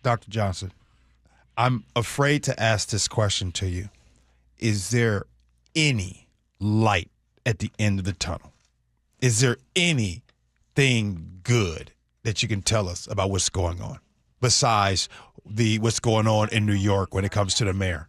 Dr. Johnson, I'm afraid to ask this question to you. Is there any light at the end of the tunnel? Is there anything good that you can tell us about what's going on besides what's going on in New York when it comes to the mayor?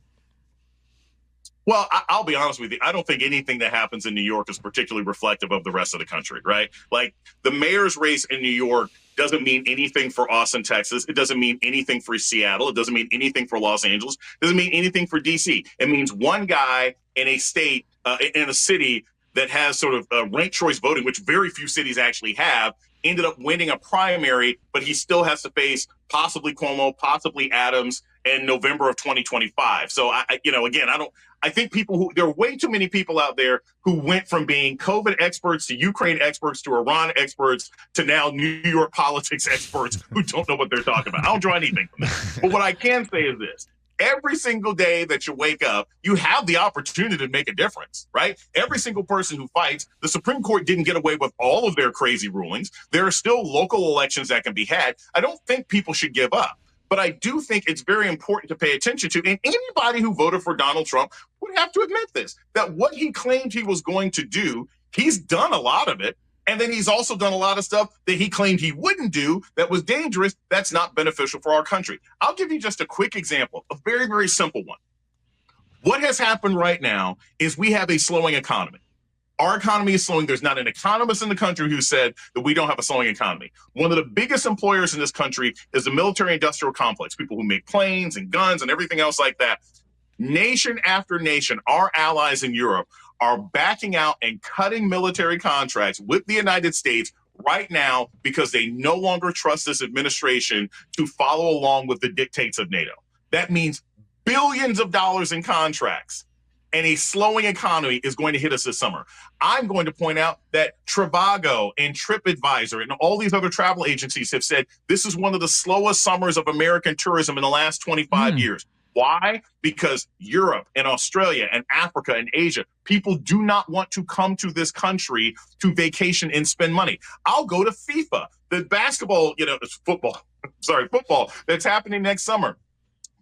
Well, I'll be honest with you. I don't think anything that happens in New York is particularly reflective of the rest of the country, right? Like the mayor's race in New York doesn't mean anything for Austin, Texas. It doesn't mean anything for Seattle. It doesn't mean anything for Los Angeles. It doesn't mean anything for DC. It means one guy in a state, in a city that has sort of ranked choice voting, which very few cities actually have, ended up winning a primary, but he still has to face possibly Cuomo, possibly Adams in November of 2025. So I think there are way too many people out there who went from being COVID experts to Ukraine experts to Iran experts to now New York politics experts who don't know what they're talking about. I don't draw anything from that. But what I can say is this. Every single day that you wake up, you have the opportunity to make a difference, right? Every single person who fights, the Supreme Court didn't get away with all of their crazy rulings. There are still local elections that can be had. I don't think people should give up. But I do think it's very important to pay attention to. And anybody who voted for Donald Trump would have to admit this, that what he claimed he was going to do, he's done a lot of it. And then he's also done a lot of stuff that he claimed he wouldn't do that was dangerous, that's not beneficial for our country. I'll give you just a quick example, a very, very simple one. What has happened right now is we have a slowing economy. Our economy is slowing. There's not an economist in the country who said that we don't have a slowing economy. One of the biggest employers in this country is the military-industrial complex, people who make planes and guns and everything else like that. Nation after nation, our allies in Europe are backing out and cutting military contracts with the United States right now because they no longer trust this administration to follow along with the dictates of NATO. That means billions of dollars in contracts. And a slowing economy is going to hit us this summer. I'm going to point out that Trivago and TripAdvisor and all these other travel agencies have said this is one of the slowest summers of American tourism in the last 25 years. Why? Because Europe and Australia and Africa and Asia, people do not want to come to this country to vacation and spend money. I'll go to FIFA, the basketball, football that's happening next summer.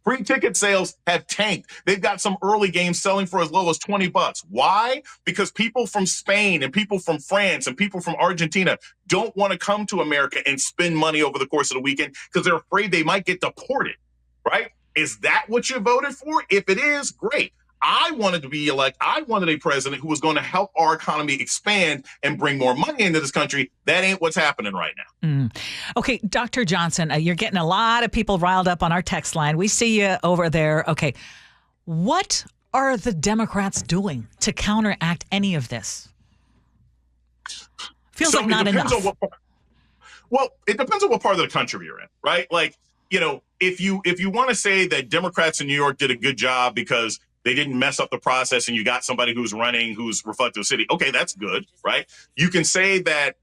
Free ticket sales have tanked. They've got some early games selling for as low as $20. Why? Because people from Spain and people from France and people from Argentina don't want to come to America and spend money over the course of the weekend because they're afraid they might get deported, right? Is that what you voted for? If it is, great. I wanted to be elected. I wanted a president who was going to help our economy expand and bring more money into this country. That ain't what's happening right now. Okay, Dr. Johnson, you're getting a lot of people riled up on our text line. We see you over there. Okay, what are the Democrats doing to counteract any of this? Feels like not enough. Well, it depends on what part of the country you're in, right? Like, if you want to say that Democrats in New York did a good job because they didn't mess up the process and you got somebody who's running who's reflective of the city. Okay, that's good, right? You can say that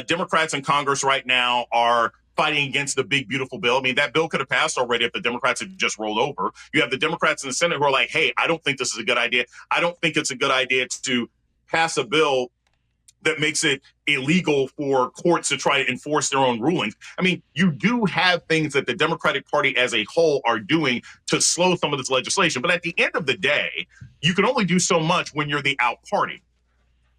Democrats in Congress right now are fighting against the big, beautiful bill. I mean, that bill could have passed already if the Democrats had just rolled over. You have the Democrats in the Senate who are like, hey, I don't think this is a good idea. I don't think it's a good idea to pass a bill that makes it illegal for courts to try to enforce their own rulings. I mean, you do have things that the Democratic Party as a whole are doing to slow some of this legislation. But at the end of the day, you can only do so much when you're the out party.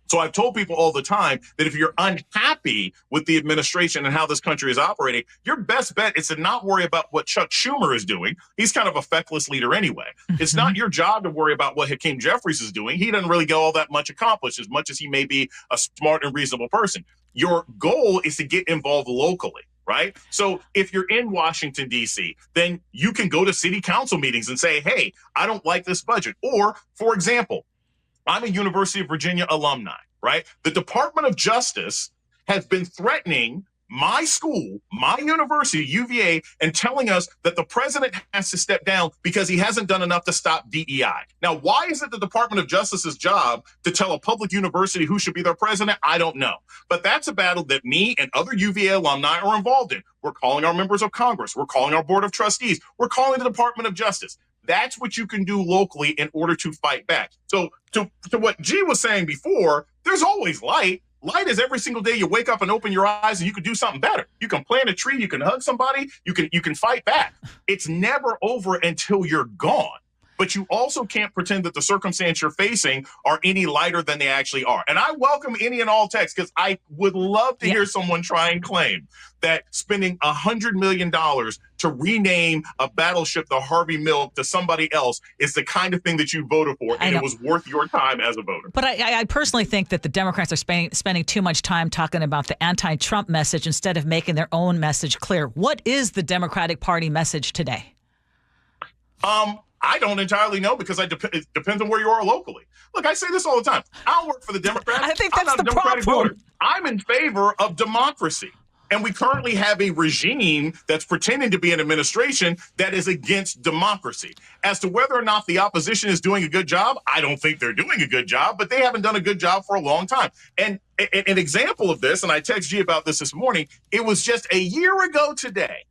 So I've told people all the time that if you're unhappy with the administration and how this country is operating, your best bet is to not worry about what Chuck Schumer is doing. He's kind of a feckless leader anyway. It's not your job to worry about what Hakeem Jeffries is doing. He doesn't really get all that much accomplished, as much as he may be a smart and reasonable person. Your goal is to get involved locally, right? So if you're in Washington, D.C., then you can go to city council meetings and say, hey, I don't like this budget. Or, for example, I'm a University of Virginia alumni, right? The Department of Justice has been threatening my school, my university, UVA, and telling us that the president has to step down because he hasn't done enough to stop DEI. Now, why is it the Department of Justice's job to tell a public university who should be their president? I don't know. But that's a battle that me and other UVA alumni are involved in. We're calling our members of Congress. We're calling our board of trustees. We're calling the Department of Justice. That's what you can do locally in order to fight back. So to what Gee was saying before, there's always light. Light is every single day you wake up and open your eyes and you can do something better. You can plant a tree, you can hug somebody, you can fight back. It's never over until you're gone. But you also can't pretend that the circumstance you're facing are any lighter than they actually are. And I welcome any and all texts because I would love to hear someone try and claim that spending $100 million to rename a battleship, the Harvey Milk, to somebody else is the kind of thing that you voted for, and it was worth your time as a voter. But I personally think that the Democrats are spending too much time talking about the anti-Trump message instead of making their own message clear. What is the Democratic Party message today? I don't entirely know because it depends on where you are locally. Look, I say this all the time. I don't work for the Democrats. I think that's I'm not the a Democratic problem. voter. I'm in favor of democracy. And we currently have a regime that's pretending to be an administration that is against democracy. As to whether or not the opposition is doing a good job, I don't think they're doing a good job, but they haven't done a good job for a long time. And an example of this, and I texted G about this morning, it was just a year ago today,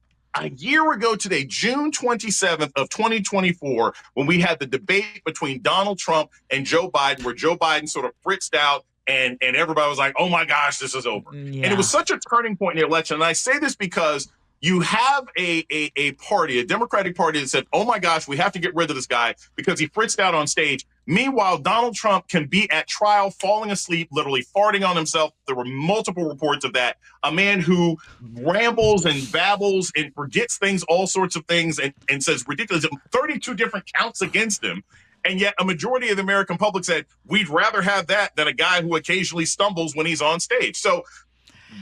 June 27th of 2024, when we had the debate between Donald Trump and Joe Biden, where Joe Biden sort of fritzed out and everybody was like, oh my gosh, this is over. Yeah. And it was such a turning point in the election. And I say this because you have a party, a Democratic Party that said, oh my gosh, we have to get rid of this guy because he fritzed out on stage. Meanwhile, Donald Trump can be at trial, falling asleep, literally farting on himself. There were multiple reports of that. A man who rambles and babbles and forgets things, all sorts of things, and says ridiculous, 32 different counts against him. And yet a majority of the American public said, we'd rather have that than a guy who occasionally stumbles when he's on stage. So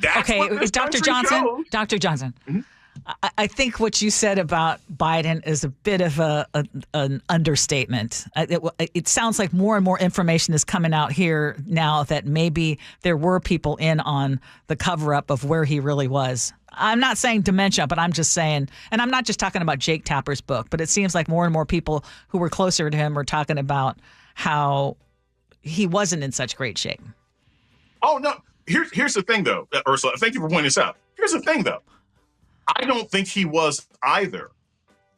that's what this Dr. country Johnson, shows. Dr. Johnson. Mm-hmm. I think what you said about Biden is a bit of an understatement. It sounds like more and more information is coming out here now that maybe there were people in on the cover-up of where he really was. I'm not saying dementia, but I'm just saying, and I'm not just talking about Jake Tapper's book, but it seems like more and more people who were closer to him were talking about how he wasn't in such great shape. Oh, no. Here's the thing, though, Ursula. Thank you for pointing this out. Here's the thing, though. I don't think he was either.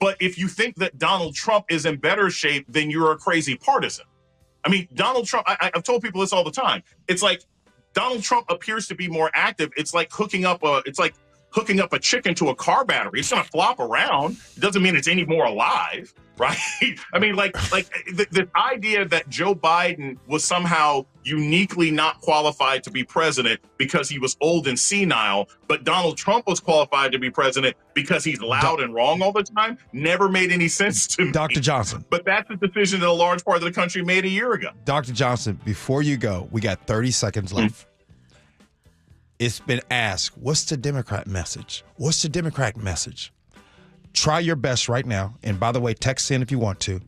But if you think that Donald Trump is in better shape, then you're a crazy partisan. I mean, Donald Trump, I've told people this all the time. It's like Donald Trump appears to be more active. It's like hooking up a chicken to a car battery. It's going to flop around. It doesn't mean it's any more alive, right? I mean, the idea that Joe Biden was somehow uniquely not qualified to be president because he was old and senile, but Donald Trump was qualified to be president because he's loud and wrong all the time, never made any sense to me. Dr. Johnson. But that's the decision that a large part of the country made a year ago. Dr. Johnson, before you go, we got 30 seconds left. It's been asked, what's the Democrat message? What's the Democrat message? Try your best right now. And by the way, text in if you want to.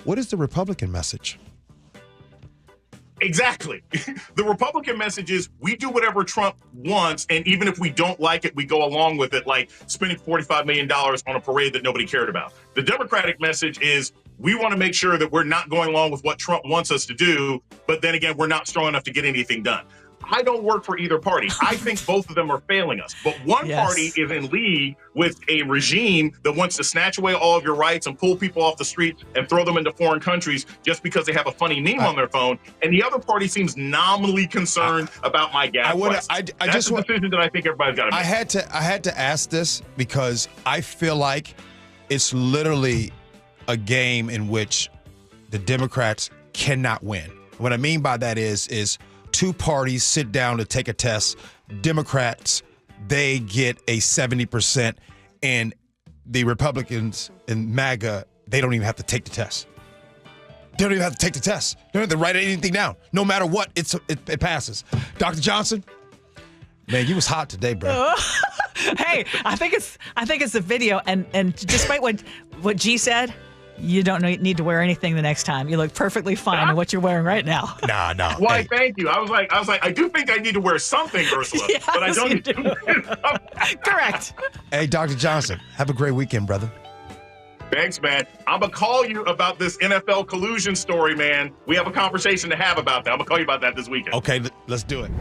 What is the Republican message? Exactly. The Republican message is we do whatever Trump wants, and even if we don't like it, we go along with it, like spending $45 million on a parade that nobody cared about. The Democratic message is we want to make sure that we're not going along with what Trump wants us to do, but then again, we're not strong enough to get anything done. I don't work for either party. I think both of them are failing us. But one party is in league with a regime that wants to snatch away all of your rights and pull people off the street and throw them into foreign countries just because they have a funny meme on their phone. And the other party seems nominally concerned about my gas prices. That's a decision that I think everybody's got to make. I had to ask this because I feel like it's literally a game in which the Democrats cannot win. What I mean by that is two parties sit down to take a test. Democrats, they get a 70%, and the Republicans and MAGA, they don't even have to take the test. They don't even have to take the test. They don't have to write anything down. No matter what, it passes. Dr. Johnson, man, you was hot today, bro. Hey, I think it's the video, and despite what G said, you don't need to wear anything the next time. You look perfectly fine in what you're wearing right now. Nah. Why, thank you. I was like, I do think I need to wear something, Ursula, Yes, but I don't you need to wear something. Correct. Hey, Dr. Johnson, have a great weekend, brother. Thanks, man. I'm going to call you about this NFL collusion story, man. We have a conversation to have about that. I'm going to call you about that this weekend. Okay, let's do it.